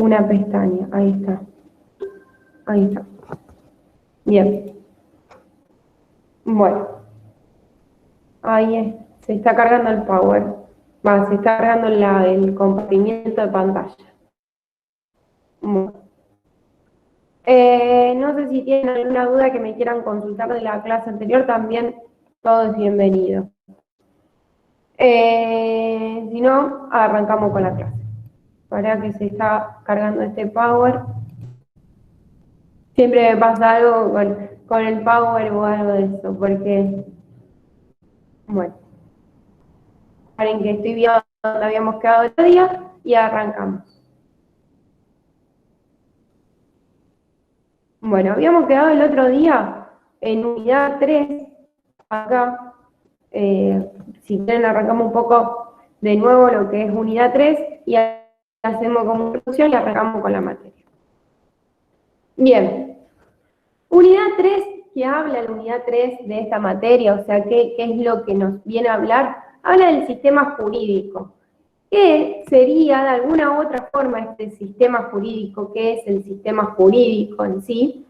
una pestaña. Ahí está. Ahí está. Bien. Bueno. Ahí se está cargando el Power. Se está cargando el compartimiento de pantalla. Bueno. No sé si tienen alguna duda que me quieran consultar de la clase anterior, también todo es bienvenido. Si no, arrancamos con la clase. Para que se está cargando este Power. Siempre me pasa algo con el Power o algo de eso, porque, bueno, saben que estoy viendo donde habíamos quedado el otro día y arrancamos. Bueno, habíamos quedado el otro día en unidad 3, acá, si quieren arrancamos un poco de nuevo lo que es unidad 3 y hacemos como introducción y arrancamos con la materia. Bien, unidad 3, que habla la unidad 3 de esta materia, o sea, ¿qué es lo que nos viene a hablar? Habla del sistema jurídico. ¿Qué sería de alguna u otra forma este sistema jurídico? ¿Qué es el sistema jurídico en sí?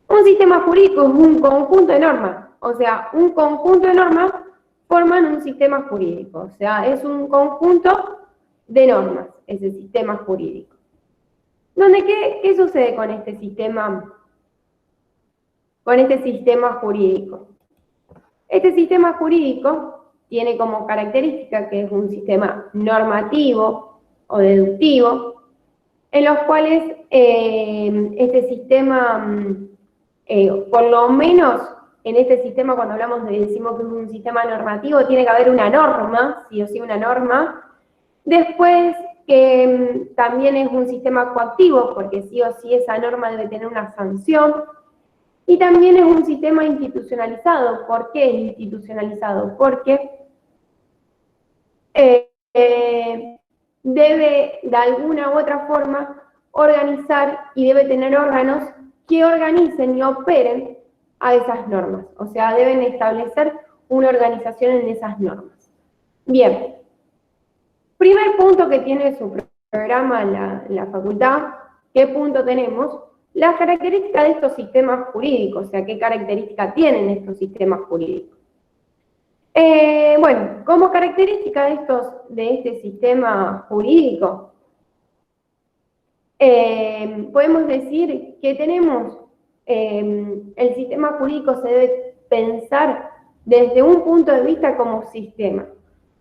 Un sistema jurídico es un conjunto de normas, o sea, un conjunto de normas forman un sistema jurídico, o sea, es un conjunto de normas, ese sistema jurídico. ¿Dónde qué sucede con este sistema jurídico? Este sistema jurídico tiene como característica que es un sistema normativo o deductivo, en los cuales este sistema, por lo menos en este sistema, cuando decimos que es un sistema normativo, tiene que haber una norma, sí o sí una norma. Después, también es un sistema coactivo, porque sí o sí esa norma debe tener una sanción. Y también es un sistema institucionalizado. ¿Por qué institucionalizado? Porque debe de alguna u otra forma organizar y debe tener órganos que organicen y operen a esas normas. O sea, deben establecer una organización en esas normas. Bien, primer punto que tiene su programa la facultad, ¿qué punto tenemos? Las características de estos sistemas jurídicos, o sea, ¿qué características tienen estos sistemas jurídicos? Bueno, como característica de este sistema jurídico, podemos decir que tenemos, el sistema jurídico se debe pensar desde un punto de vista como sistema,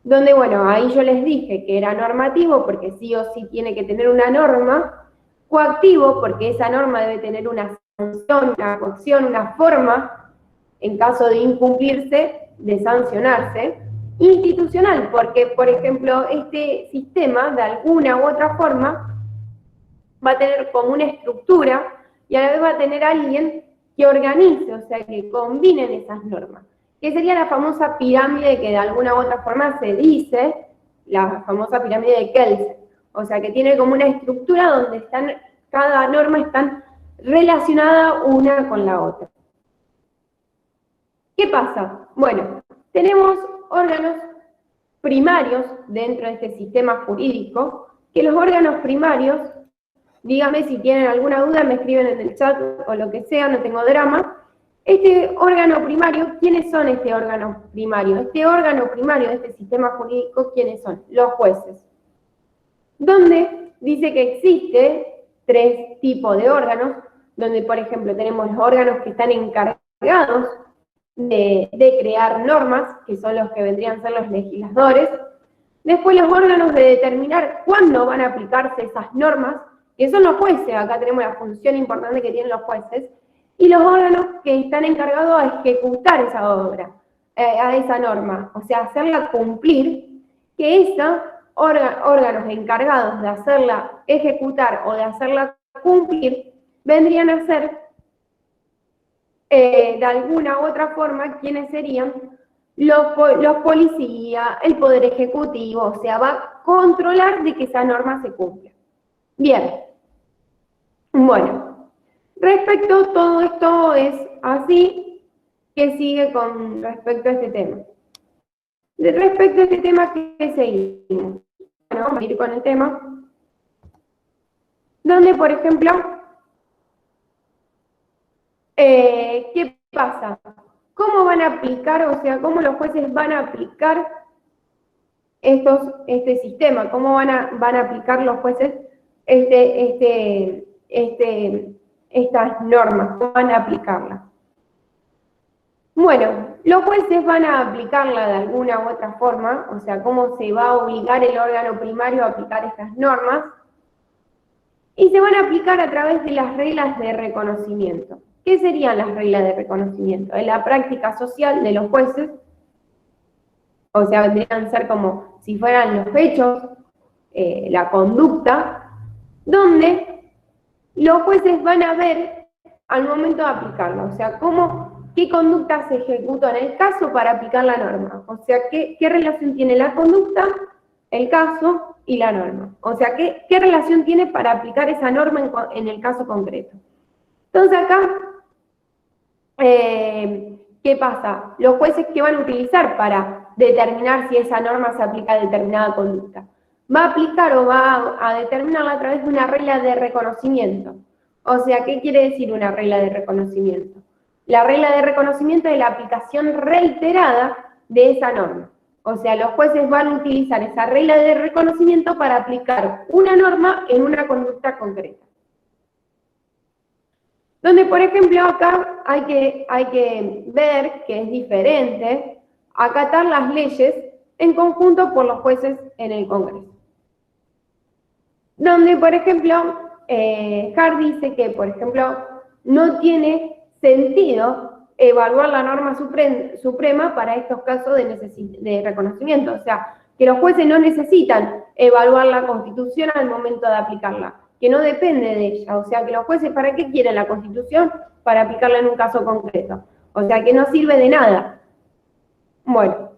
donde, bueno, ahí yo les dije que era normativo, porque sí o sí tiene que tener una norma, coactivo, porque esa norma debe tener una sanción, una coacción, una forma, en caso de incumplirse, de sancionarse, institucional, porque, por ejemplo, este sistema, de alguna u otra forma, va a tener como una estructura y a la vez va a tener alguien que organice, o sea, que combinen esas normas, que sería la famosa pirámide que de alguna u otra forma se dice, la famosa pirámide de Kelsen, o sea, que tiene como una estructura donde cada norma está relacionada una con la otra. ¿Qué pasa? Bueno, tenemos órganos primarios dentro de este sistema jurídico, que los órganos primarios, dígame si tienen alguna duda, me escriben en el chat o lo que sea, no tengo drama. Este órgano primario, ¿quiénes son este órgano primario? Este órgano primario de este sistema jurídico, ¿quiénes son? Los jueces. Donde dice que existe 3 tipos de órganos, donde, por ejemplo, tenemos los órganos que están encargados de crear normas, que son los que vendrían a ser los legisladores. Después los órganos de determinar cuándo van a aplicarse esas normas, que son los jueces. Acá tenemos la función importante que tienen los jueces. Y los órganos que están encargados a ejecutar esa obra, a esa norma, o sea, hacerla cumplir, que esos órganos encargados de hacerla ejecutar o de hacerla cumplir, vendrían a ser de alguna u otra forma, ¿quiénes serían? Los policías, el Poder Ejecutivo, o sea, va a controlar de que esa norma se cumpla. Bien. Bueno, respecto a todo esto es así, que sigue con respecto a este tema. Respecto a este tema, ¿qué seguimos? Bueno, vamos a ir con el tema. donde, por ejemplo, ¿qué pasa? ¿Cómo van a aplicar, o sea, cómo los jueces van a aplicar este sistema? ¿Cómo van a aplicar los jueces estas normas? ¿Cómo van a aplicarlas? Bueno, los jueces van a aplicarla de alguna u otra forma, o sea, cómo se va a obligar el órgano primario a aplicar estas normas, y se van a aplicar a través de las reglas de reconocimiento. ¿Qué serían las reglas de reconocimiento? En la práctica social de los jueces, o sea, vendrían a ser como si fueran los hechos, la conducta, donde los jueces van a ver al momento de aplicarla, o sea, qué conducta se ejecutó en el caso para aplicar la norma, o sea, qué relación tiene la conducta, el caso y la norma, o sea, qué relación tiene para aplicar esa norma en el caso concreto. Entonces acá, ¿qué pasa? Los jueces, ¿qué van a utilizar para determinar si esa norma se aplica a determinada conducta? Va a aplicar o va a determinarla a través de una regla de reconocimiento. O sea, ¿qué quiere decir una regla de reconocimiento? La regla de reconocimiento es la aplicación reiterada de esa norma. O sea, los jueces van a utilizar esa regla de reconocimiento para aplicar una norma en una conducta concreta. Donde, por ejemplo, acá hay que ver que es diferente acatar las leyes en conjunto por los jueces en el Congreso. Donde, por ejemplo, Hart dice que, por ejemplo, no tiene sentido evaluar la norma suprema para estos casos de reconocimiento. O sea, que los jueces no necesitan evaluar la Constitución al momento de aplicarla, que no depende de ella. O sea, que los jueces, ¿para qué quieren la Constitución? Para aplicarla en un caso concreto. O sea, que no sirve de nada. Bueno.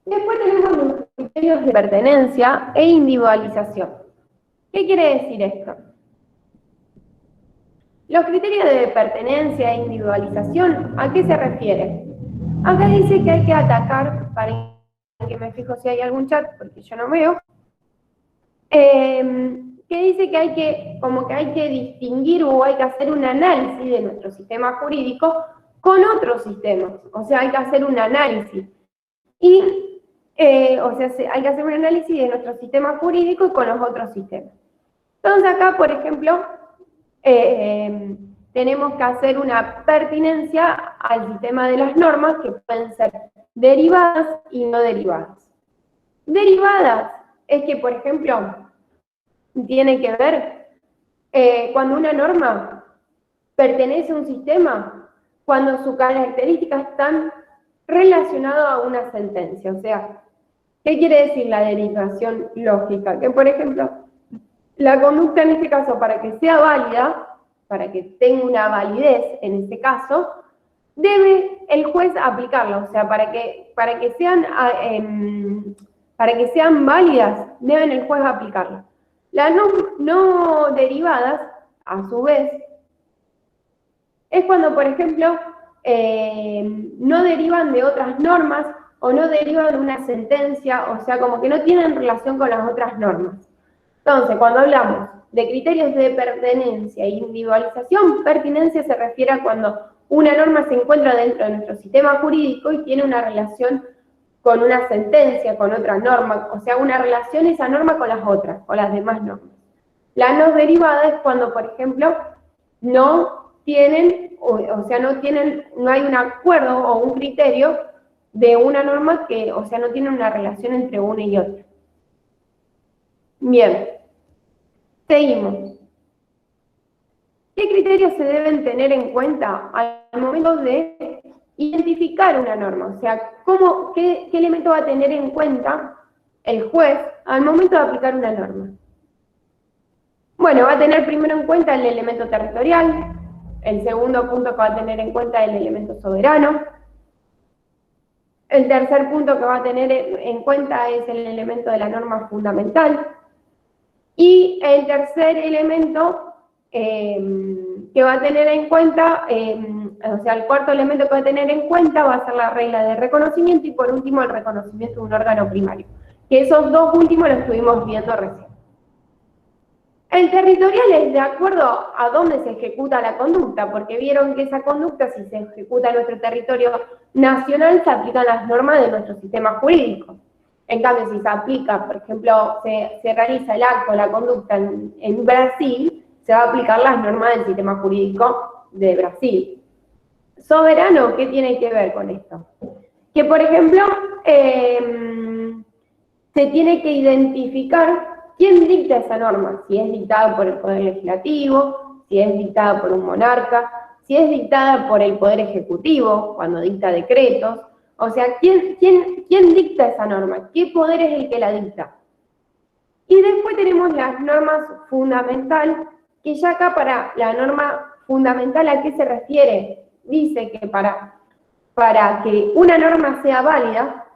Después tenemos los criterios de pertenencia e individualización. ¿Qué quiere decir esto? Los criterios de pertenencia e individualización, ¿a qué se refiere? Acá dice que hay que atacar, para que me fijo si hay algún chat, porque yo no veo, que dice que hay que distinguir o hay que hacer un análisis de nuestro sistema jurídico con otros sistemas. O sea, hay que hacer un análisis. Y, o sea, hay que hacer un análisis de nuestro sistema jurídico y con los otros sistemas. Entonces acá, por ejemplo, tenemos que hacer una pertinencia al sistema de las normas que pueden ser derivadas y no derivadas. Derivadas es que, por ejemplo, tiene que ver cuando una norma pertenece a un sistema, cuando sus características están relacionadas a una sentencia. O sea, ¿qué quiere decir la derivación lógica? Que, por ejemplo, la conducta en este caso, para que sea válida, para que tenga una validez en este caso, debe el juez aplicarla. O sea, para que sean válidas, deben el juez aplicarla. Las no derivadas, a su vez, es cuando, por ejemplo, no derivan de otras normas o no derivan de una sentencia, o sea, como que no tienen relación con las otras normas. Entonces, cuando hablamos de criterios de pertenencia e individualización, pertinencia se refiere a cuando una norma se encuentra dentro de nuestro sistema jurídico y tiene una relación con una sentencia, con otra norma, o sea, una relación esa norma con las otras, con las demás normas. La no derivada es cuando, por ejemplo, no tienen, o sea, no hay un acuerdo o un criterio de una norma que, o sea, no tiene una relación entre una y otra. Bien, seguimos. ¿Qué criterios se deben tener en cuenta al momento de identificar una norma? O sea, qué elemento va a tener en cuenta el juez al momento de aplicar una norma? Bueno, va a tener primero en cuenta el elemento territorial, el segundo punto que va a tener en cuenta el elemento soberano, el tercer punto que va a tener en cuenta es el elemento de la norma fundamental, y el tercer elemento que va a tener en cuenta, o sea, el cuarto elemento que va a tener en cuenta va a ser la regla de reconocimiento y por último el reconocimiento de un órgano primario. Que esos dos últimos los estuvimos viendo recién. El territorial es de acuerdo a dónde se ejecuta la conducta, porque vieron que esa conducta, si se ejecuta en nuestro territorio nacional, se aplican las normas de nuestro sistema jurídico. En cambio, si se aplica, por ejemplo, se realiza el acto, la conducta en Brasil, se va a aplicar las normas del sistema jurídico de Brasil. Soberano, ¿qué tiene que ver con esto? Que, por ejemplo, se tiene que identificar quién dicta esa norma, si es dictada por el Poder Legislativo, si es dictada por un monarca, si es dictada por el Poder Ejecutivo, cuando dicta decretos. O sea, ¿quién dicta esa norma? ¿Qué poder es el que la dicta? Y después tenemos las normas fundamentales, que ya acá para la norma fundamental, ¿a qué se refiere? Dice que para que una norma sea válida,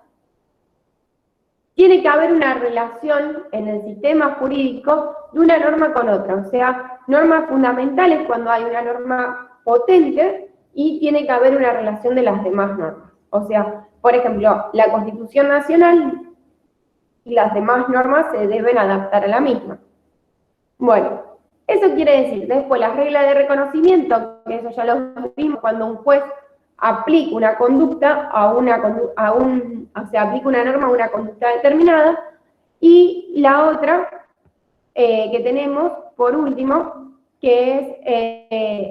tiene que haber una relación en el sistema jurídico de una norma con otra. O sea, normas fundamentales cuando hay una norma potente y tiene que haber una relación de las demás normas. O sea, por ejemplo, la Constitución Nacional y las demás normas se deben adaptar a la misma. Bueno, eso quiere decir, después las reglas de reconocimiento, que eso ya lo vimos cuando un juez aplica una conducta o sea, aplica una norma a una conducta determinada, y la otra que tenemos, por último, que es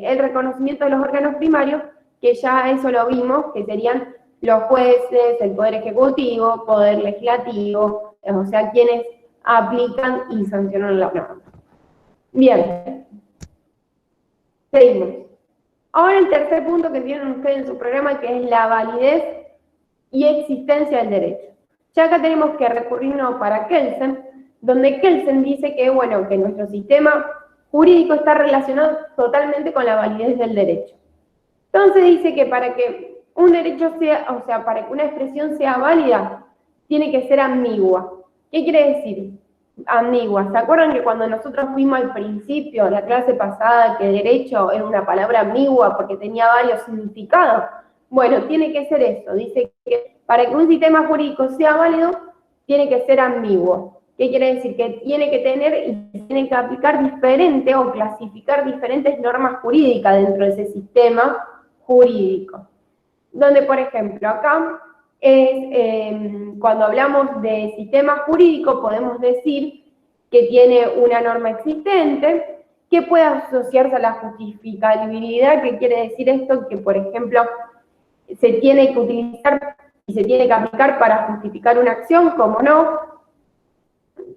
el reconocimiento de los órganos primarios, que ya eso lo vimos, que serían los jueces, el Poder Ejecutivo, Poder Legislativo, o sea, quienes aplican y sancionan la norma. Bien, seguimos. Ahora el tercer punto que tienen ustedes en su programa, que es la validez y existencia del derecho. Ya acá tenemos que recurrirnos para Kelsen, donde Kelsen dice que, bueno, que nuestro sistema jurídico está relacionado totalmente con la validez del derecho. Entonces dice que para que un derecho sea, o sea, para que una expresión sea válida, tiene que ser ambigua. ¿Qué quiere decir? Ambigua. ¿Se acuerdan que cuando nosotros fuimos al principio, la clase pasada, que derecho era una palabra ambigua porque tenía varios significados? Bueno, tiene que ser eso. Dice que para que un sistema jurídico sea válido, tiene que ser ambiguo. ¿Qué quiere decir? Que tiene que tener y tiene que aplicar diferentes o clasificar diferentes normas jurídicas dentro de ese sistema jurídico. Donde, por ejemplo, acá cuando hablamos de sistema jurídico, podemos decir que tiene una norma existente, que puede asociarse a la justificabilidad, que quiere decir esto, que por ejemplo se tiene que utilizar y se tiene que aplicar para justificar una acción, como no,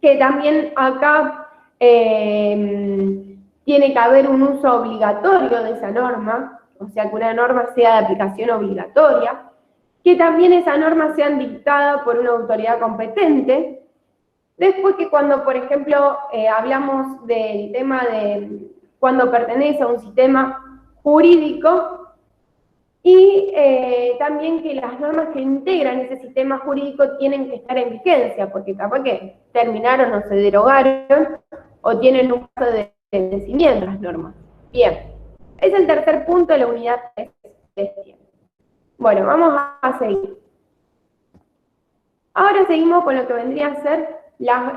que también acá tiene que haber un uso obligatorio de esa norma, o sea, que una norma sea de aplicación obligatoria, que también esa norma sea dictada por una autoridad competente. Después que cuando, por ejemplo, hablamos del tema de cuando pertenece a un sistema jurídico, y también que las normas que integran ese sistema jurídico tienen que estar en vigencia, porque capaz que terminaron o se derogaron, o tienen un caso de vencimiento las normas. Bien, es el tercer punto de la unidad 3 de gestión. Bueno, vamos a seguir. Ahora seguimos con lo que vendría a ser la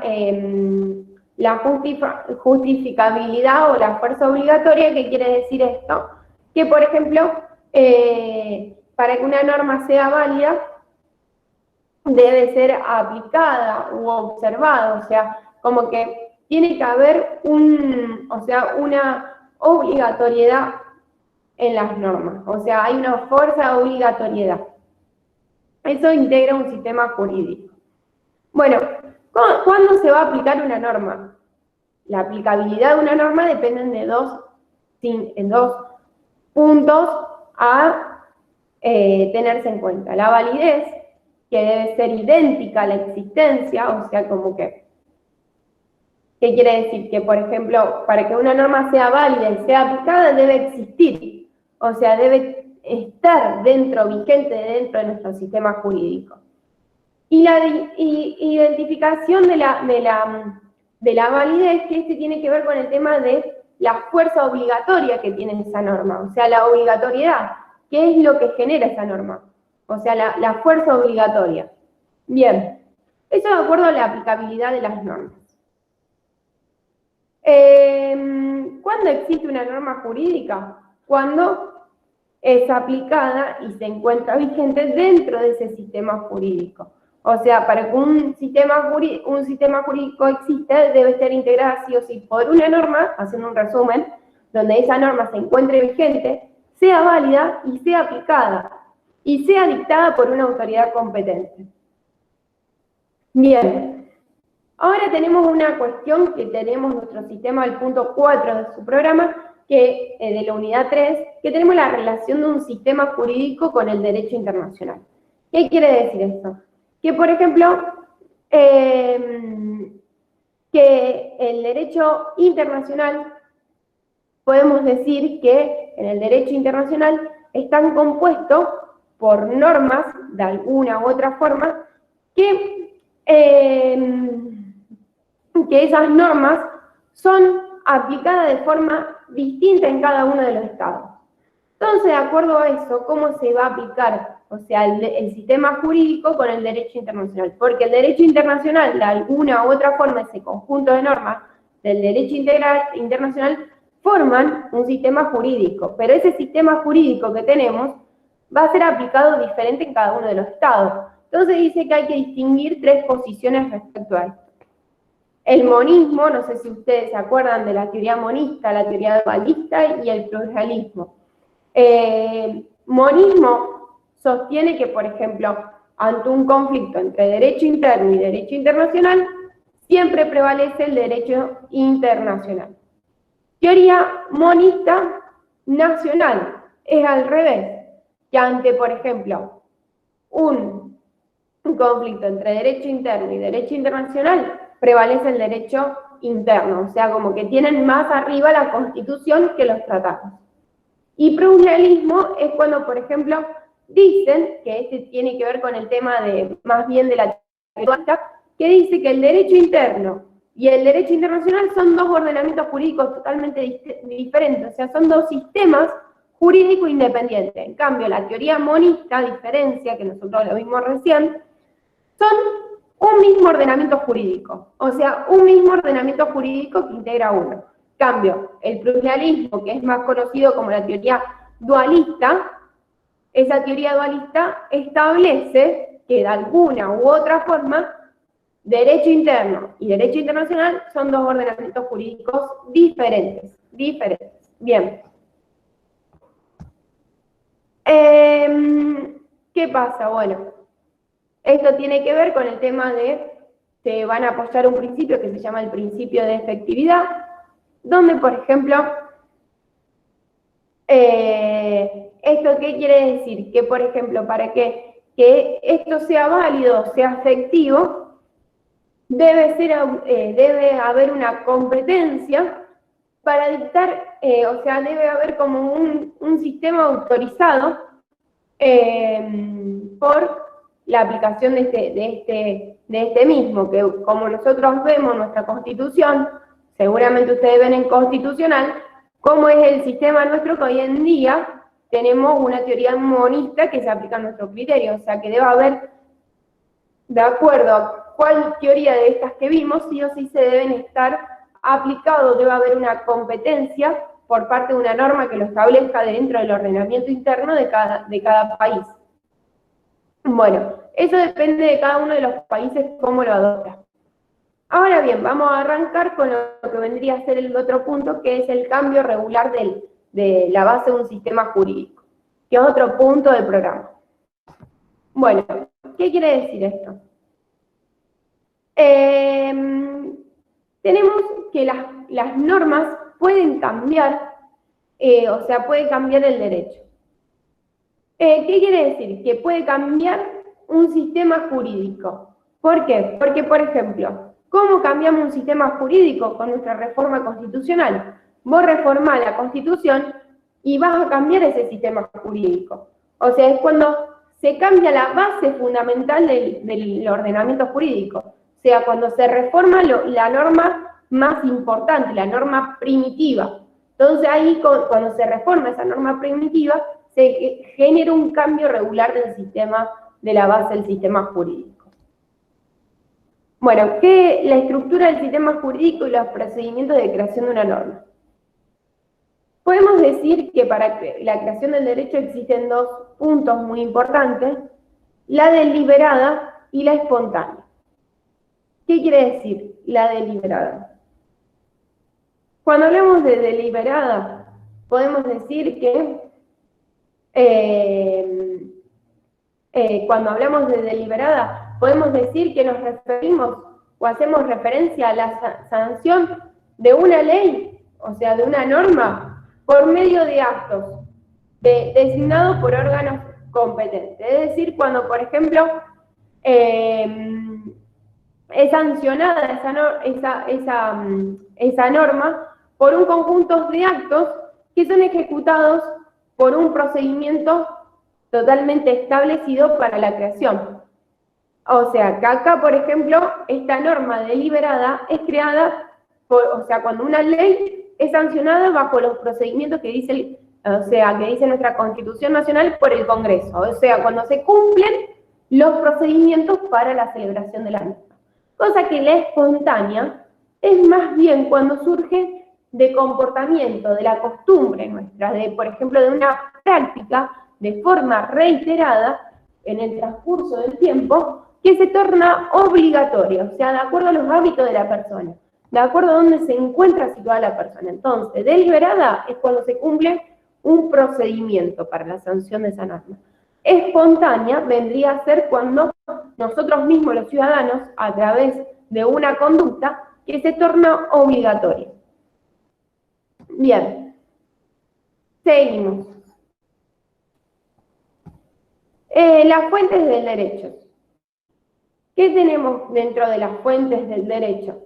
justificabilidad o la fuerza obligatoria. ¿Qué quiere decir esto? Que, por ejemplo, para que una norma sea válida, debe ser aplicada u observada, o sea, como que tiene que haber una obligatoriedad en las normas, o sea, hay una fuerza de obligatoriedad. Eso integra un sistema jurídico. Bueno, ¿cuándo se va a aplicar una norma? La aplicabilidad de una norma depende de dos puntos a tenerse en cuenta. La validez, que debe ser idéntica a la existencia, o sea, como que, ¿qué quiere decir? Que, por ejemplo, para que una norma sea válida y sea aplicada, debe existir, o sea, debe estar vigente dentro de nuestro sistema jurídico. Y la identificación de la validez, que tiene que ver con el tema de la fuerza obligatoria que tiene esa norma, o sea, la obligatoriedad, ¿qué es lo que genera esa norma? O sea, la fuerza obligatoria. Bien, eso de acuerdo a la aplicabilidad de las normas. ¿Cuándo existe una norma jurídica? Cuando es aplicada y se encuentra vigente dentro de ese sistema jurídico. O sea, para que un sistema jurídico exista, debe estar integrada sí o sí por una norma, haciendo un resumen, donde esa norma se encuentre vigente, sea válida y sea aplicada, y sea dictada por una autoridad competente. Bien, ahora tenemos una cuestión que tenemos nuestro sistema del punto 4 de su programa, que de la unidad 3, que tenemos la relación de un sistema jurídico con el derecho internacional. ¿Qué quiere decir esto? Que, por ejemplo, que el derecho internacional, podemos decir que en el derecho internacional están compuestos por normas, de alguna u otra forma, que esas normas son aplicadas de forma distinta en cada uno de los estados. Entonces, de acuerdo a eso, ¿cómo se va a aplicar? O sea, el sistema jurídico con el derecho internacional. Porque el derecho internacional, de alguna u otra forma, ese conjunto de normas del derecho internacional, forman un sistema jurídico. Pero ese sistema jurídico que tenemos va a ser aplicado diferente en cada uno de los estados. Entonces dice que hay que distinguir tres posiciones respecto a esto. El monismo, no sé si ustedes se acuerdan de la teoría monista, la teoría dualista y el pluralismo. Monismo sostiene que, por ejemplo, ante un conflicto entre derecho interno y derecho internacional, siempre prevalece el derecho internacional. Teoría monista nacional es al revés, que ante, por ejemplo, un conflicto entre derecho interno y derecho internacional, prevalece el derecho interno, o sea, como que tienen más arriba la Constitución que los tratados. Y pluralismo es cuando, por ejemplo, dicen, que este tiene que ver con el tema de, más bien de la teoría, que dice que el derecho interno y el derecho internacional son dos ordenamientos jurídicos totalmente diferentes, o sea, son dos sistemas jurídicos independientes. En cambio, la teoría monista, a diferencia, que nosotros lo vimos recién, son un mismo ordenamiento jurídico, o sea, un mismo ordenamiento jurídico que integra uno. En cambio, el pluralismo, que es más conocido como la teoría dualista, esa teoría dualista establece que de alguna u otra forma, derecho interno y derecho internacional son dos ordenamientos jurídicos diferentes. Bien. ¿Qué pasa? Bueno, esto tiene que ver con el tema de, se van a apoyar un principio que se llama el principio de efectividad, donde, por ejemplo, ¿esto qué quiere decir? Que, por ejemplo, para que esto sea válido, sea efectivo, debe haber una competencia para dictar, o sea, debe haber como un sistema autorizado por la aplicación de este mismo, que como nosotros vemos nuestra Constitución, seguramente ustedes ven en Constitucional, cómo es el sistema nuestro, que hoy en día tenemos una teoría monista que se aplica a nuestro criterio, o sea que debe haber, de acuerdo a cuál teoría de estas que vimos, sí o sí se deben estar aplicados, debe haber una competencia por parte de una norma que lo establezca dentro del ordenamiento interno de cada país. Bueno, eso depende de cada uno de los países cómo lo adopta. Ahora bien, vamos a arrancar con lo que vendría a ser el otro punto, que es el cambio regular de la base de un sistema jurídico, que es otro punto del programa. Bueno, ¿qué quiere decir esto? Tenemos que las normas pueden cambiar, o sea, puede cambiar el derecho. ¿Qué quiere decir? Que puede cambiar un sistema jurídico. ¿Por qué? Porque, por ejemplo, ¿cómo cambiamos un sistema jurídico? Con nuestra reforma constitucional. Vos reformás la Constitución y vas a cambiar ese sistema jurídico. O sea, es cuando se cambia la base fundamental del ordenamiento jurídico. O sea, cuando se reforma la norma más importante, la norma primitiva. Entonces ahí, cuando se reforma esa norma primitiva, se genera un cambio regular del sistema, de la base del sistema jurídico. Bueno, ¿qué la estructura del sistema jurídico y los procedimientos de creación de una norma? Podemos decir que para la creación del derecho existen dos puntos muy importantes, la deliberada y la espontánea. ¿Qué quiere decir la deliberada? Cuando hablamos de deliberada, podemos decir que cuando hablamos de deliberada, podemos decir que nos referimos o hacemos referencia a la sanción de una ley, o sea, de una norma, por medio de actos designados por órganos competentes. Es decir, cuando, por ejemplo, es sancionada esa norma por un conjunto de actos que son ejecutados por un procedimiento totalmente establecido para la creación. O sea, que acá, por ejemplo, esta norma deliberada es creada, o sea, cuando una ley es sancionada bajo los procedimientos que dice, que dice nuestra Constitución Nacional por el Congreso. O sea, cuando se cumplen los procedimientos para la celebración de la misma. Cosa que la espontánea es más bien cuando surge de comportamiento, de la costumbre nuestra, por ejemplo, de una práctica de forma reiterada en el transcurso del tiempo, que se torna obligatoria, o sea, de acuerdo a los hábitos de la persona, de acuerdo a dónde se encuentra situada la persona. Entonces, deliberada es cuando se cumple un procedimiento para la sanción de esa norma. Espontánea vendría a ser cuando nosotros mismos, los ciudadanos, a través de una conducta que se torna obligatoria. Bien, seguimos. Las fuentes del derecho. ¿Qué tenemos dentro de las fuentes del derecho?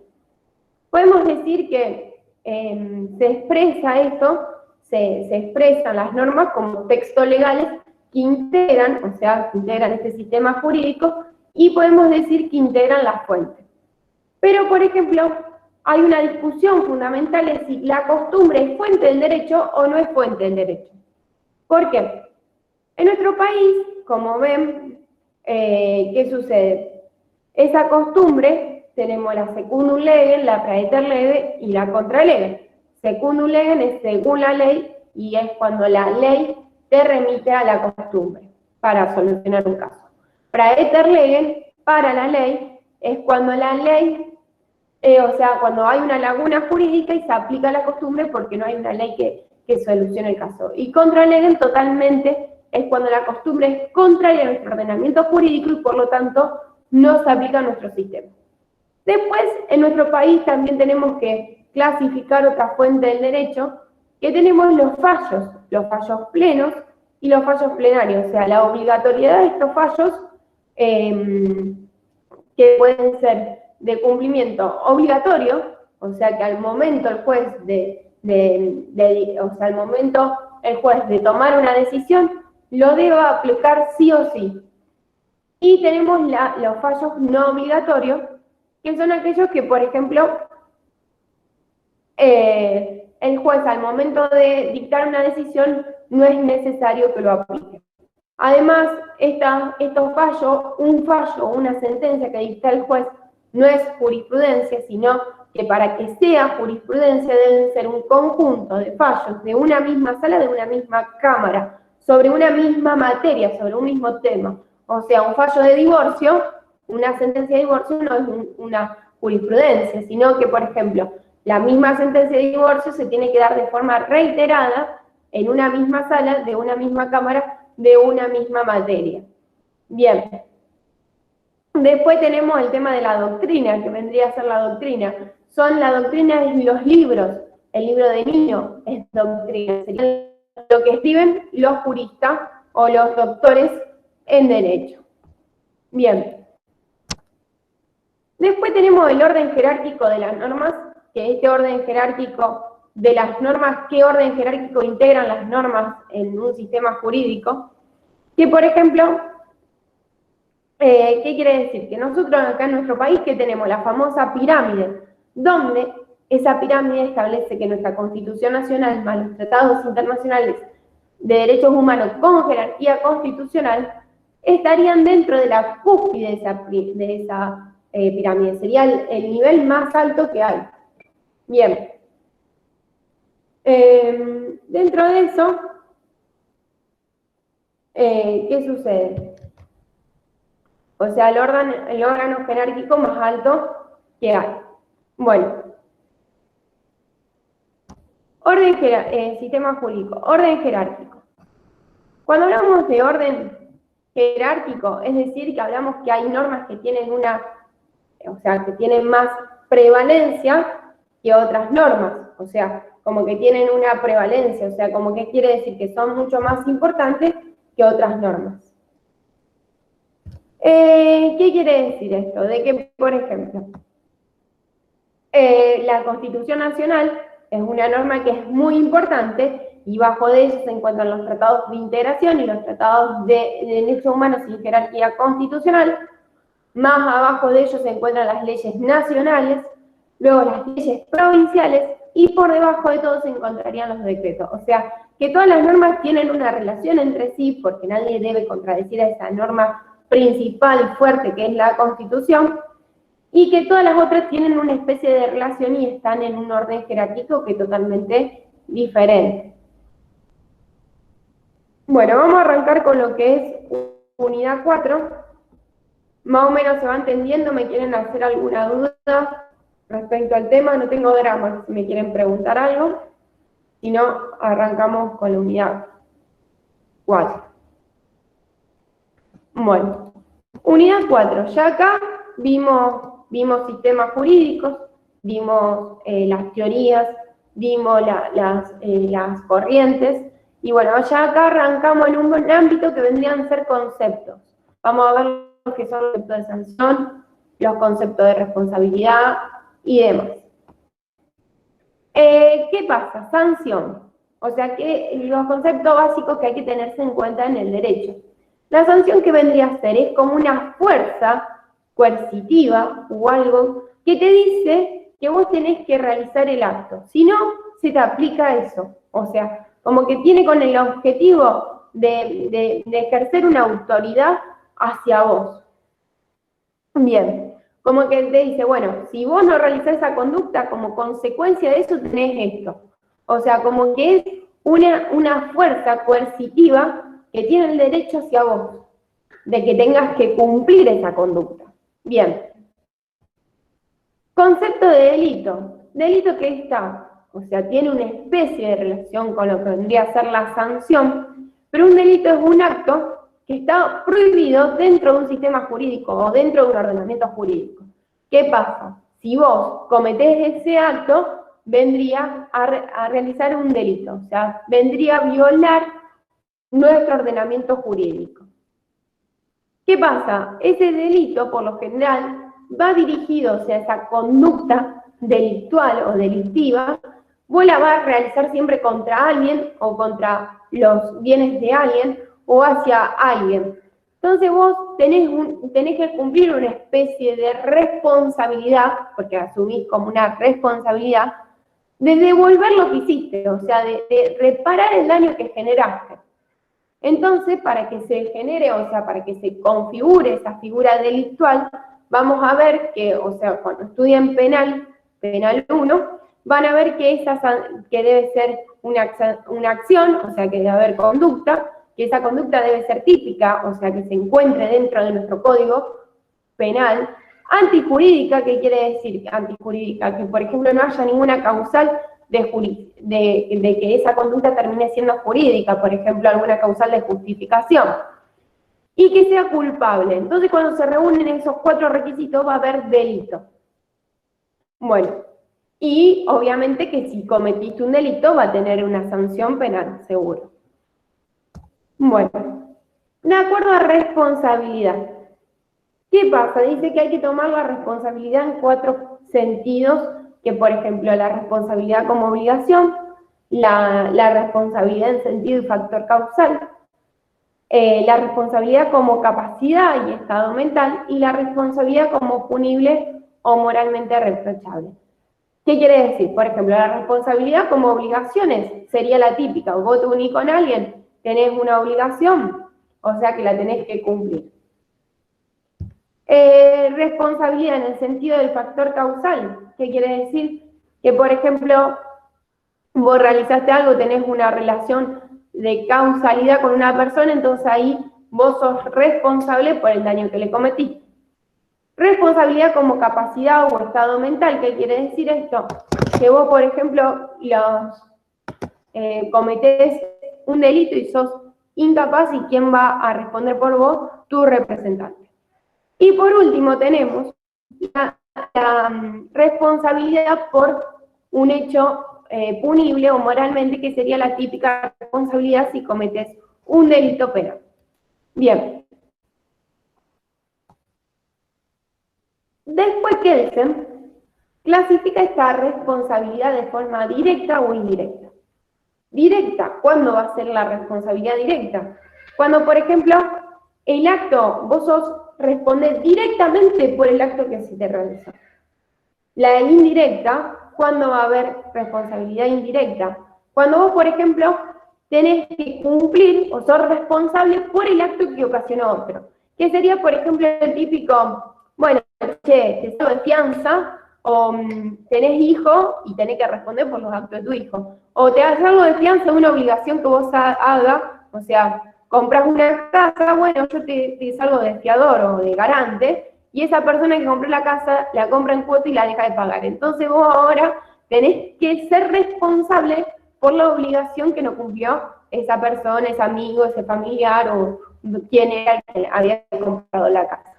Podemos decir que se expresa esto, se expresan las normas como textos legales que integran, o sea, que integran este sistema jurídico, y podemos decir que integran las fuentes. Pero, por ejemplo, hay una discusión fundamental de si la costumbre es fuente del derecho o no es fuente del derecho. ¿Por qué? En nuestro país, como ven, ¿qué sucede? Esa costumbre, tenemos la secundum legem, la praeter lege y la contra lege. Secundum legem es según la ley y es cuando la ley te remite a la costumbre para solucionar un caso. Praeter legem, para la ley, es cuando la ley, cuando hay una laguna jurídica y se aplica la costumbre porque no hay una ley que solucione el caso. Y contra legem totalmente es cuando la costumbre es contraria a nuestro ordenamiento jurídico y por lo tanto no se aplica a nuestro sistema. Después, en nuestro país también tenemos que clasificar otra fuente del derecho, que tenemos los fallos plenos y los fallos plenarios, o sea, la obligatoriedad de estos fallos que pueden ser de cumplimiento obligatorio, o sea, que al momento el juez al momento el juez de tomar una decisión lo deba aplicar sí o sí. Y tenemos los fallos no obligatorios, que son aquellos que, por ejemplo, el juez al momento de dictar una decisión no es necesario que lo aplique. Además, estos fallos, un fallo o una sentencia que dicta el juez no es jurisprudencia, sino que para que sea jurisprudencia deben ser un conjunto de fallos de una misma sala, de una misma cámara, sobre una misma materia, sobre un mismo tema. O sea, un fallo de divorcio, una sentencia de divorcio no es una jurisprudencia, sino que, por ejemplo, la misma sentencia de divorcio se tiene que dar de forma reiterada en una misma sala, de una misma cámara, de una misma materia. Bien. Después tenemos el tema de la doctrina, que vendría a ser la doctrina. Son la doctrina de los libros. El libro de niño es doctrina. Sería lo que escriben los juristas o los doctores en derecho. Bien. Después tenemos el orden jerárquico de las normas, que este orden jerárquico de las normas, qué orden jerárquico integran las normas en un sistema jurídico, que por ejemplo, ¿qué quiere decir? Que nosotros acá en nuestro país que tenemos la famosa pirámide, donde esa pirámide establece que nuestra Constitución Nacional, más los tratados internacionales de derechos humanos con jerarquía constitucional, estarían dentro de la cúspide de esa pirámide, sería el nivel más alto que hay. Bien. Dentro de eso, ¿qué sucede? O sea, el órgano jerárquico más alto que hay. Bueno, sistema jurídico, orden jerárquico. Cuando hablamos de orden jerárquico, es decir, que hablamos que hay normas que tienen que tienen más prevalencia que otras normas, o sea, como que tienen una prevalencia, o sea, como que quiere decir que son mucho más importantes que otras normas. ¿Qué quiere decir esto? De que, por ejemplo, la Constitución Nacional es una norma que es muy importante y bajo de ella se encuentran los tratados de integración y los tratados de derechos humanos sin jerarquía constitucional. Más abajo de ellos se encuentran las leyes nacionales, luego las leyes provinciales y por debajo de todo se encontrarían los decretos. O sea, que todas las normas tienen una relación entre sí porque nadie debe contradecir a esa norma principal y fuerte que es la Constitución, y que todas las otras tienen una especie de relación y están en un orden jerárquico que es totalmente diferente. Bueno, vamos a arrancar con lo que es unidad 4. Más o menos se va entendiendo, ¿me quieren hacer alguna duda respecto al tema? No tengo drama si me quieren preguntar algo. Si no, arrancamos con la unidad 4. Bueno, unidad 4. Ya acá vimos sistemas jurídicos, vimos las teorías, vimos las corrientes, y bueno, ya acá arrancamos en un ámbito que vendrían a ser conceptos. Vamos a ver lo que son los conceptos de sanción, los conceptos de responsabilidad y demás. ¿Qué pasa? Sanción. O sea, que los conceptos básicos que hay que tenerse en cuenta en el derecho. La sanción que vendría a ser es como una fuerza coercitiva o algo que te dice que vos tenés que realizar el acto. Si no, se te aplica eso. O sea, como que tiene con el objetivo de ejercer una autoridad hacia vos. Bien, como que te dice, bueno, si vos no realizás esa conducta, como consecuencia de eso tenés esto. O sea, como que es una fuerza coercitiva que tiene el derecho hacia vos, de que tengas que cumplir esa conducta. Bien. Concepto de delito. Delito que está, o sea, tiene una especie de relación con lo que vendría a ser la sanción, pero un delito es un acto que está prohibido dentro de un sistema jurídico o dentro de un ordenamiento jurídico. ¿Qué pasa? Si vos cometés ese acto, vendría a realizar un delito, o sea, vendría a violar nuestro ordenamiento jurídico. ¿Qué pasa? Ese delito, por lo general, va dirigido, o sea, esa conducta delictual o delictiva, vos la vas a realizar siempre contra alguien o contra los bienes de alguien o hacia alguien. Entonces vos tenés que cumplir una especie de responsabilidad, porque asumís como una responsabilidad, de devolver lo que hiciste, o sea, de reparar el daño que generaste. Entonces, para que se genere, o sea, para que se configure esa figura delictual, vamos a ver que, o sea, cuando estudien penal 1, van a ver que debe ser una acción, o sea, que debe haber conducta, que esa conducta debe ser típica, o sea, que se encuentre dentro de nuestro código penal. Antijurídica, ¿qué quiere decir antijurídica? Que, por ejemplo, no haya ninguna causal de que esa conducta termine siendo jurídica, por ejemplo, alguna causal de justificación, y que sea culpable. Entonces, cuando se reúnen esos 4 requisitos, va a haber delito. Bueno, y obviamente que si cometiste un delito, va a tener una sanción penal, seguro. Bueno, de acuerdo a responsabilidad. ¿Qué pasa? Dice que hay que tomar la responsabilidad en 4 sentidos, que por ejemplo la responsabilidad como obligación, la responsabilidad en sentido y factor causal, la responsabilidad como capacidad y estado mental, y la responsabilidad como punible o moralmente reprochable. ¿Qué quiere decir? Por ejemplo, la responsabilidad como obligaciones sería la típica. Vos te unís con alguien, tenés una obligación, o sea que la tenés que cumplir. Responsabilidad en el sentido del factor causal. ¿Qué quiere decir? Que, por ejemplo, vos realizaste algo, tenés una relación de causalidad con una persona, entonces ahí vos sos responsable por el daño que le cometiste. Responsabilidad como capacidad o estado mental. ¿Qué quiere decir esto? Que vos, por ejemplo, cometés un delito y sos incapaz, y ¿quién va a responder por vos? Tu representante. Y por último tenemos la responsabilidad por un hecho punible o moralmente, que sería la típica responsabilidad si cometes un delito penal. Bien. Después Kelsen clasifica esta responsabilidad de forma directa o indirecta. Directa, ¿cuándo va a ser la responsabilidad directa? Cuando, por ejemplo, el acto, vos respondés directamente por el acto que se te realizó. La indirecta, ¿cuándo va a haber responsabilidad indirecta? Cuando vos, por ejemplo, tenés que cumplir o sos responsable por el acto que ocasionó otro. Que sería, por ejemplo, el típico, bueno, che, te salgo de fianza, o tenés hijo y tenés que responder por los actos de tu hijo. O te haces algo de fianza, una obligación que vos hagas, o sea, compras una casa, bueno, yo te salgo de fiador o de garante, y esa persona que compró la casa la compra en cuota y la deja de pagar. Entonces vos ahora tenés que ser responsable por la obligación que no cumplió esa persona, ese amigo, ese familiar o quien era el que había comprado la casa.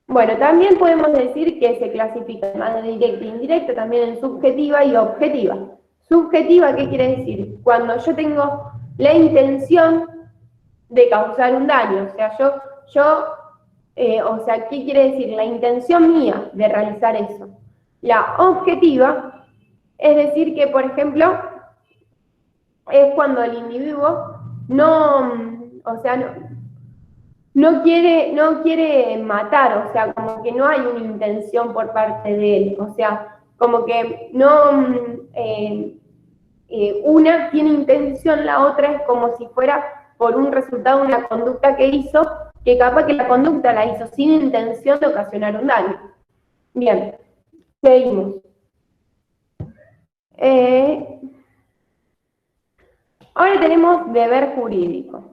Bueno, también podemos decir que se clasifica de manera directa e indirecta también en subjetiva y objetiva. Subjetiva, ¿qué quiere decir? Cuando yo tengo la intención de causar un daño, o sea, o sea, ¿qué quiere decir? La intención mía de realizar eso. La objetiva es decir que, por ejemplo, es cuando el individuo o sea, no quiere matar, o sea, como que no hay una intención por parte de él, o sea, como que una tiene intención, la otra es como si fuera por un resultado de una conducta que hizo, que capaz que la conducta la hizo sin intención de ocasionar un daño. Bien, seguimos. Ahora tenemos deber jurídico.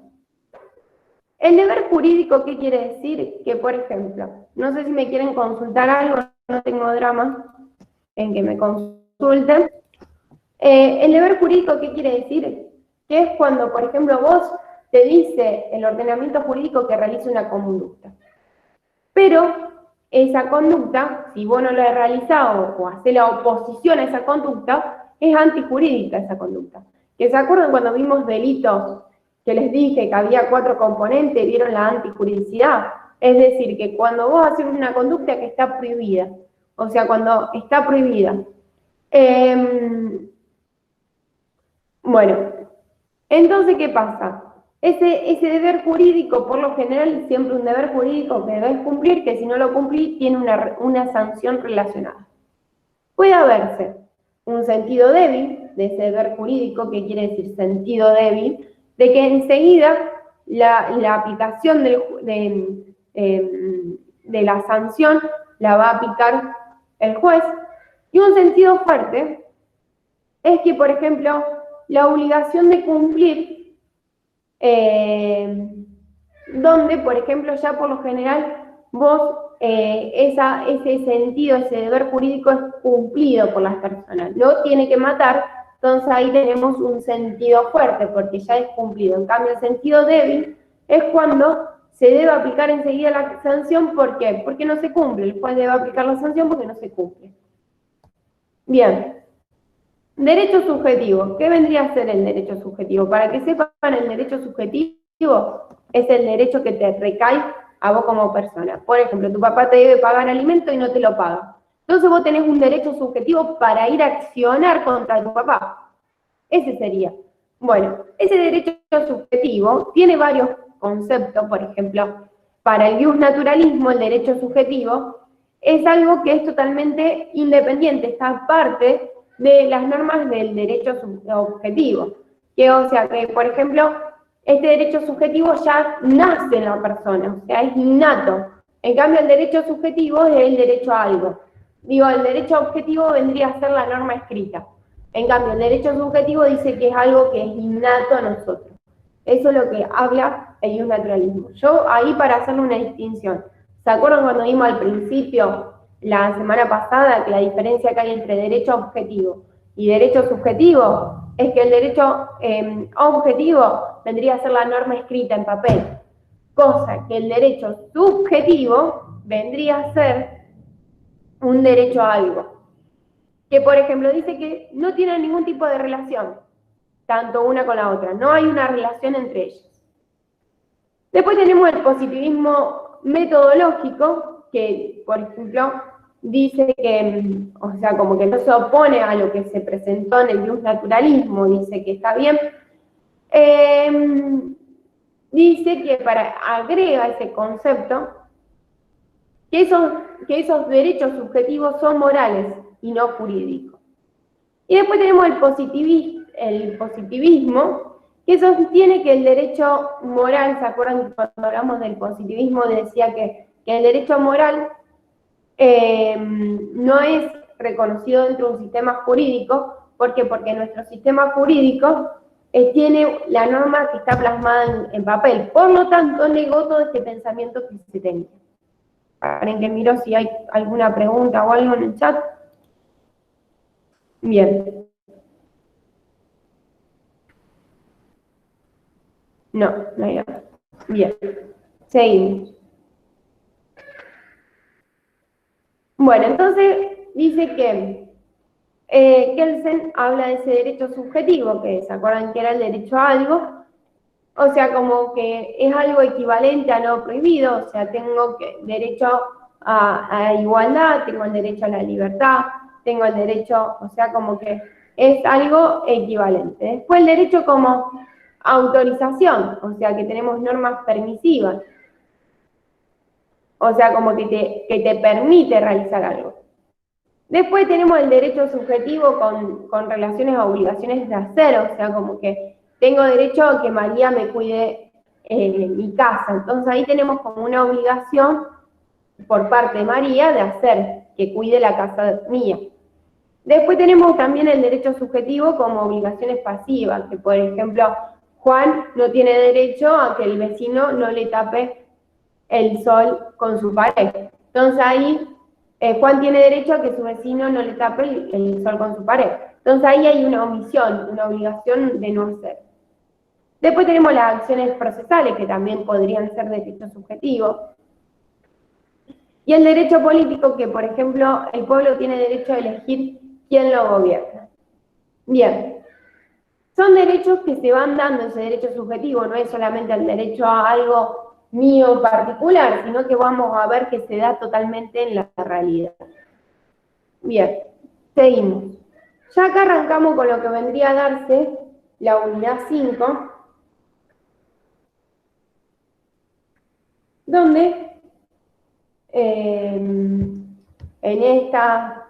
El deber jurídico, ¿qué quiere decir? Que, por ejemplo, no sé si me quieren consultar algo, no tengo drama en que me consulten. El deber jurídico, ¿qué quiere decir? Que es cuando, por ejemplo, vos te dice el ordenamiento jurídico que realice una conducta. Pero esa conducta, si vos no la has realizado o haces la oposición a esa conducta, es antijurídica esa conducta. ¿Que se acuerdan cuando vimos delitos que les dije que había 4 componentes, vieron la antijuridicidad? Es decir, que cuando vos haces una conducta que está prohibida, o sea, cuando está prohibida. Bueno, entonces, ¿qué pasa? Ese deber jurídico, por lo general, siempre un deber jurídico que debes cumplir, que si no lo cumplís, tiene una sanción relacionada. Puede haberse un sentido débil de ese deber jurídico, que quiere decir sentido débil, de que enseguida la aplicación de la sanción la va a aplicar el juez, y un sentido fuerte es que, por ejemplo, la obligación de cumplir, donde, por ejemplo, ya por lo general vos, ese sentido, ese deber jurídico es cumplido por las personas, no tiene que matar, entonces ahí tenemos un sentido fuerte, porque ya es cumplido. En cambio, el sentido débil es cuando se debe aplicar enseguida la sanción. ¿Por qué? Porque no se cumple, el juez debe aplicar la sanción porque no se cumple. Bien. Derecho subjetivo. ¿Qué vendría a ser el derecho subjetivo? Para que sepan, el derecho subjetivo es el derecho que te recae a vos como persona. Por ejemplo, tu papá te debe pagar alimento y no te lo paga. Entonces vos tenés un derecho subjetivo para ir a accionar contra tu papá. Ese sería. Bueno, ese derecho subjetivo tiene varios conceptos. Por ejemplo, para el justnaturalismo, el derecho subjetivo es algo que es totalmente independiente, está aparte de las normas del derecho objetivo. Que, o sea, que, por ejemplo, este derecho subjetivo ya nace en la persona, o sea, es innato. En cambio, el derecho subjetivo es el derecho a algo. Digo, el derecho objetivo vendría a ser la norma escrita. En cambio, el derecho subjetivo dice que es algo que es innato a nosotros. Eso es lo que habla el justnaturalismo. Yo ahí para hacerle una distinción. ¿Se acuerdan cuando vimos al principio, la semana pasada, que la diferencia que hay entre derecho objetivo y derecho subjetivo es que el derecho objetivo vendría a ser la norma escrita en papel, cosa que el derecho subjetivo vendría a ser un derecho a algo, que por ejemplo dice que no tienen ningún tipo de relación, tanto una con la otra, no hay una relación entre ellas. Después tenemos el positivismo metodológico, que por ejemplo dice que, o sea, como que no se opone a lo que se presentó en el justnaturalismo, dice que está bien. Dice que agrega ese concepto que esos derechos subjetivos son morales y no jurídicos. Y después tenemos el positivismo, que sostiene que el derecho moral, ¿se acuerdan que cuando hablamos del positivismo decía que el derecho moral no es reconocido dentro de un sistema jurídico? ¿Por qué? Porque nuestro sistema jurídico tiene la norma que está plasmada en papel. Por lo tanto, negó todo este pensamiento que se tenía. Paren que miro si hay alguna pregunta o algo en el chat. Bien. No hay nada. Bien. Seguimos. Bueno, entonces dice que Kelsen habla de ese derecho subjetivo, que se acuerdan que era el derecho a algo, o sea, como que es algo equivalente a no prohibido, o sea, tengo derecho a igualdad, tengo el derecho a la libertad, tengo el derecho, o sea, como que es algo equivalente. Después el derecho como autorización, o sea, que tenemos normas permisivas, o sea, como que te permite realizar algo. Después tenemos el derecho subjetivo con relaciones a obligaciones de hacer, o sea, como que tengo derecho a que María me cuide mi casa. Entonces ahí tenemos como una obligación por parte de María de hacer, que cuide la casa mía. Después tenemos también el derecho subjetivo como obligaciones pasivas, que por ejemplo, Juan no tiene derecho a que el vecino no le tape el sol con su pared. Entonces ahí Juan tiene derecho a que su vecino no le tape el sol con su pared. Entonces ahí hay una omisión, una obligación de no hacer. Después tenemos las acciones procesales, que también podrían ser derechos subjetivos. Y el derecho político, que por ejemplo el pueblo tiene derecho a elegir quién lo gobierna. Bien, son derechos que se van dando, ese derecho subjetivo, no es solamente el derecho a algo mío particular, sino que vamos a ver que se da totalmente en la realidad. Bien, seguimos. Ya acá arrancamos con lo que vendría a darse la unidad 5, donde en esta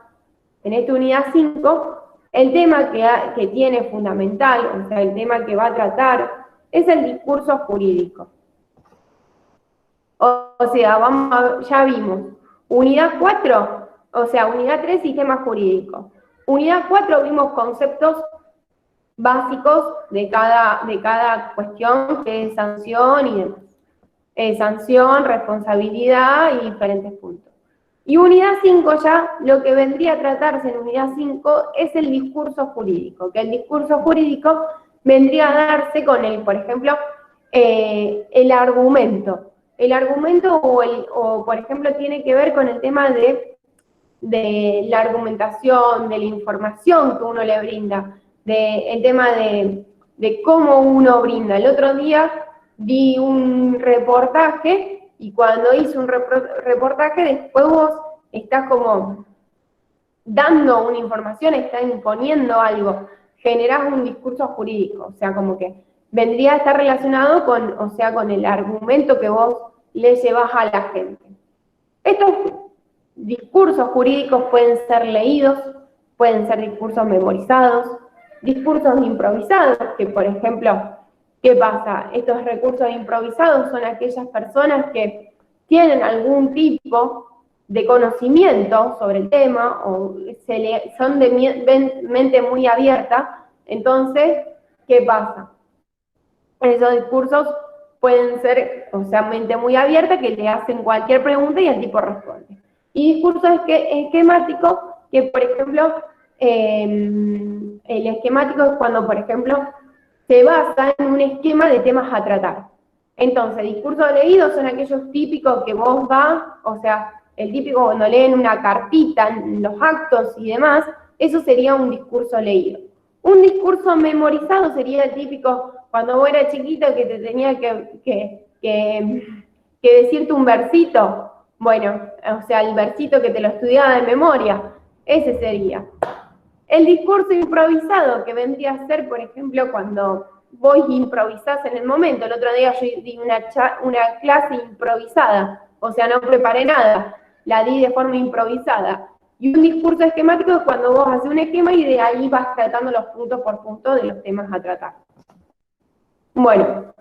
unidad 5, el tema que tiene fundamental, o sea, el tema que va a tratar, es el discurso jurídico. O sea, ya vimos, unidad 4, o sea, unidad 3, sistema jurídico. Unidad 4 vimos conceptos básicos de cada cuestión, que es sanción y demás. Sanción, responsabilidad y diferentes puntos. Y unidad 5 ya, lo que vendría a tratarse en unidad 5 es el discurso jurídico, que el discurso jurídico vendría a darse con por ejemplo, el argumento. El argumento o, por ejemplo, tiene que ver con el tema de la argumentación, de la información que uno le brinda, el tema de cómo uno brinda. El otro día vi un reportaje y cuando hice un reportaje después vos estás como dando una información, estás imponiendo algo, generás un discurso jurídico, o sea, como que vendría a estar relacionado con el argumento que vos le llevas a la gente. Estos discursos jurídicos pueden ser leídos, pueden ser discursos memorizados, discursos improvisados, que por ejemplo, ¿Qué pasa? Estos recursos improvisados son aquellas personas que tienen algún tipo de conocimiento sobre el tema o son de mente muy abierta. Entonces, ¿qué pasa? Esos discursos pueden ser, o sea, mente muy abierta, que le hacen cualquier pregunta y el tipo responde. Y discursos esquemáticos, que por ejemplo, el esquemático es cuando, por ejemplo, se basa en un esquema de temas a tratar. Entonces, discursos leídos son aquellos típicos que vos vas, o sea, el típico cuando leen una cartita, los actos y demás, eso sería un discurso leído. Un discurso memorizado sería el típico cuando vos eras chiquito que te tenía que decirte un versito. Bueno, o sea, el versito que te lo estudiaba de memoria, ese sería. El discurso improvisado, que vendría a ser, por ejemplo, cuando vos improvisás en el momento. El otro día yo di una clase improvisada, o sea, no preparé nada, la di de forma improvisada. Y un discurso esquemático es cuando vos haces un esquema y de ahí vas tratando los puntos por punto de los temas a tratar. Bueno,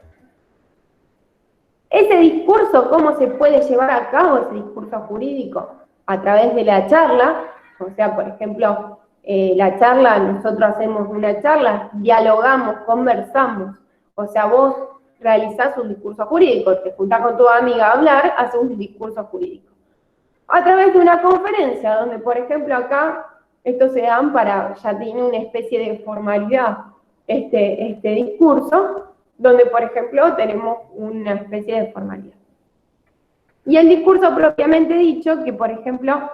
ese discurso, ¿cómo se puede llevar a cabo ese discurso jurídico? A través de la charla, o sea, por ejemplo, la charla, nosotros hacemos una charla, dialogamos, conversamos, o sea, vos realizás un discurso jurídico, te juntás con tu amiga a hablar, haces un discurso jurídico. A través de una conferencia, donde, por ejemplo, acá, esto se dan para, ya tiene una especie de formalidad este discurso, donde, por ejemplo, tenemos una especie de formalidad. Y el discurso propiamente dicho, que, por ejemplo,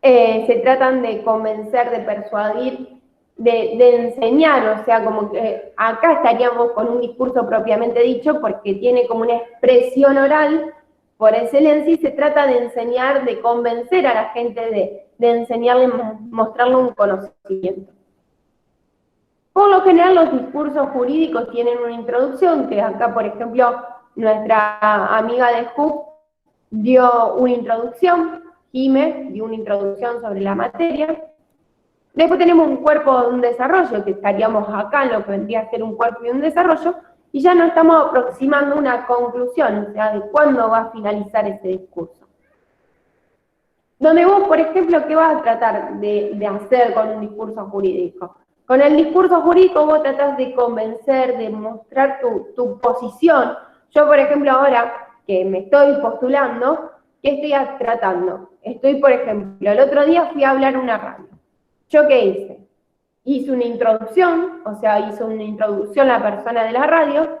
se tratan de convencer, de persuadir, de enseñar, o sea, como que acá estaríamos con un discurso propiamente dicho, porque tiene como una expresión oral, por excelencia, y se trata de enseñar, de convencer a la gente, de enseñarle, mostrarle un conocimiento. Por lo general, los discursos jurídicos tienen una introducción, que acá, por ejemplo, nuestra amiga de HUC dio una introducción, Jime dio una introducción sobre la materia. Después tenemos un cuerpo de un desarrollo, que estaríamos acá en lo que vendría a ser un cuerpo y un desarrollo, y ya nos estamos aproximando a una conclusión, o sea, de cuándo va a finalizar ese discurso. Donde vos, por ejemplo, ¿qué vas a tratar de hacer con un discurso jurídico? Con el discurso jurídico vos tratás de convencer, de mostrar tu posición. Yo, por ejemplo, ahora que me estoy postulando, ¿qué estoy tratando? Estoy, por ejemplo, el otro día fui a hablar en una radio. ¿Yo qué hice? Hice una introducción, o sea, hizo una introducción la persona de la radio,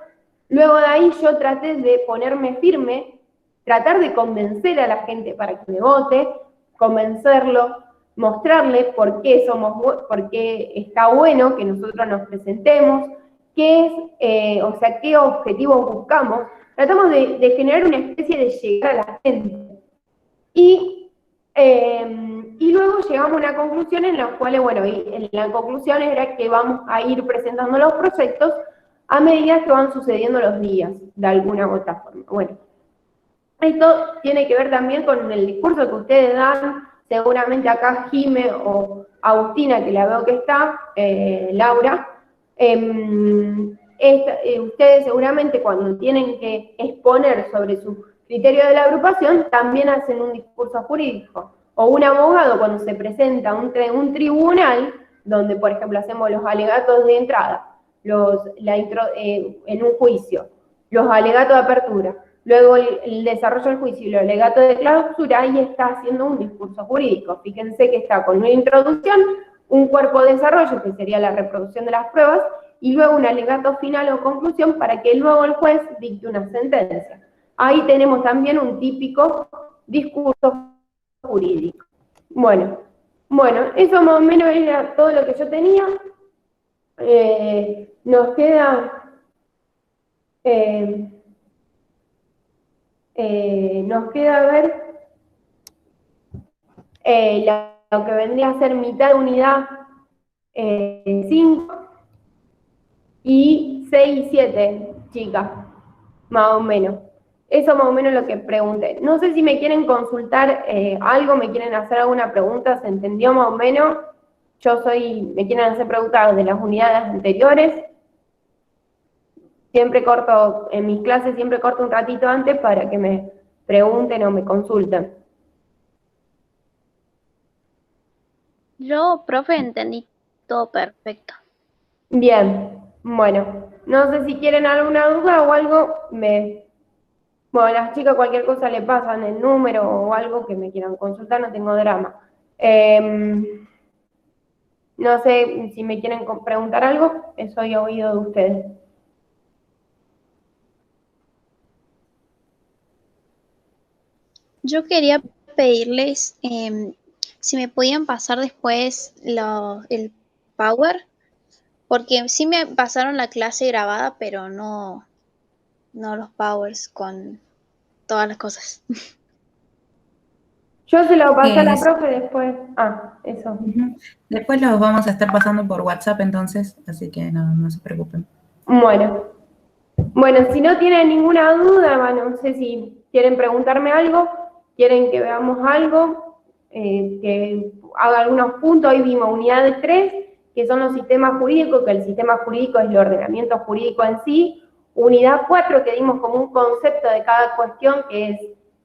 luego de ahí yo traté de ponerme firme, tratar de convencer a la gente para que me vote, convencerlo, mostrarle por qué está bueno que nosotros nos presentemos, qué objetivos buscamos. Tratamos de generar una especie de llegar a la gente. Y luego llegamos a una conclusión en la cual, bueno, y la conclusión era que vamos a ir presentando los proyectos a medida que van sucediendo los días, de alguna u otra forma. Bueno, esto tiene que ver también con el discurso que ustedes dan, seguramente acá Jime o Agustina, que la veo que está, Laura, ustedes seguramente cuando tienen que exponer sobre su criterio de la agrupación, también hacen un discurso jurídico. O un abogado cuando se presenta a un tribunal, donde por ejemplo hacemos los alegatos de entrada, en un juicio, los alegatos de apertura, luego el desarrollo del juicio y los alegatos de clausura, ahí está haciendo un discurso jurídico. Fíjense que está con una introducción, un cuerpo de desarrollo, que sería la reproducción de las pruebas, y luego un alegato final o conclusión para que luego el juez dicte una sentencia. Ahí tenemos también un típico discurso jurídico. Bueno, eso más o menos era todo lo que yo tenía. Nos queda ver lo que vendría a ser mitad de unidad 5 y 6 y 7, chicas, más o menos. Eso más o menos lo que pregunté. No sé si me quieren consultar algo, me quieren hacer alguna pregunta, ¿se entendió más o menos? Me quieren hacer preguntas de las unidades anteriores. siempre corto, en mis clases siempre corto un ratito antes para que me pregunten o me consulten. Yo, profe, entendí todo perfecto. Bien, bueno, no sé si quieren alguna duda o algo, bueno, las chicas cualquier cosa le pasan el número o algo que me quieran consultar, no tengo drama. No sé si me quieren preguntar algo, soy oído de ustedes. Yo quería pedirles si me podían pasar después el Power, porque sí me pasaron la clase grabada, pero no los Powers con todas las cosas. Yo se lo pasé a la Es- profe después. Ah, eso. Ujú. Después los vamos a estar pasando por WhatsApp entonces, así que no se preocupen. Bueno, bueno, si no tienen ninguna duda, bueno, no sé si quieren preguntarme algo, quieren que veamos algo, que haga algunos puntos. Hoy vimos unidad de 3, que son los sistemas jurídicos, que el sistema jurídico es el ordenamiento jurídico en sí. Unidad 4, que dimos como un concepto de cada cuestión, que es,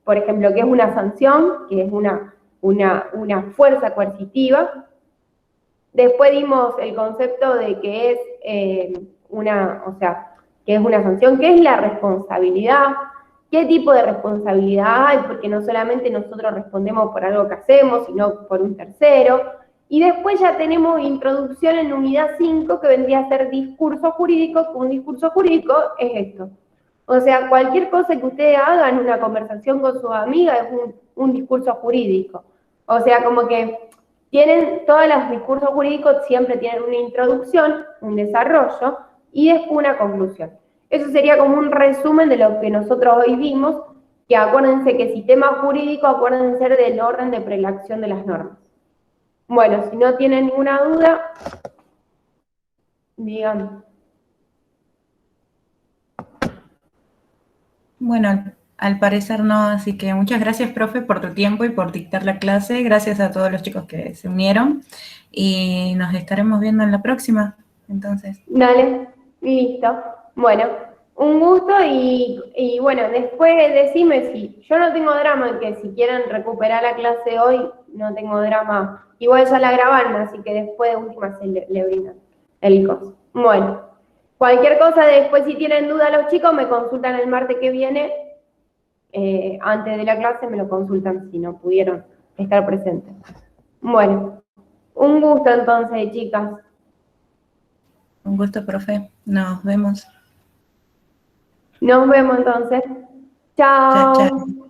por ejemplo, que es una sanción, que es una fuerza coercitiva. Después dimos el concepto de que es que es una sanción, qué es la responsabilidad, qué tipo de responsabilidad hay, porque no solamente nosotros respondemos por algo que hacemos, sino por un tercero. Y después ya tenemos introducción en unidad 5, que vendría a ser discurso jurídico, que un discurso jurídico es esto. O sea, cualquier cosa que ustedes hagan, una conversación con su amiga, es un discurso jurídico. O sea, como que todos los discursos jurídicos siempre tienen una introducción, un desarrollo y después una conclusión. Eso sería como un resumen de lo que nosotros hoy vimos, que acuérdense que sistema jurídico, acuérdense del orden de prelación de las normas. Bueno, si no tienen ninguna duda, digan. Bueno, al parecer no, así que muchas gracias, profe, por tu tiempo y por dictar la clase. Gracias a todos los chicos que se unieron y nos estaremos viendo en la próxima, entonces. Dale, listo. Bueno, un gusto y bueno, después decime si yo no tengo drama en que si quieren recuperar la clase hoy, no tengo drama. Igual ya la grabaron, así que después de última se le brindan el coso. Bueno, cualquier cosa después si tienen duda los chicos me consultan el martes que viene, antes de la clase me lo consultan si no pudieron estar presentes. Bueno, un gusto entonces, chicas. Un gusto, profe. Nos vemos. Nos vemos entonces. Chao, Chao. chao.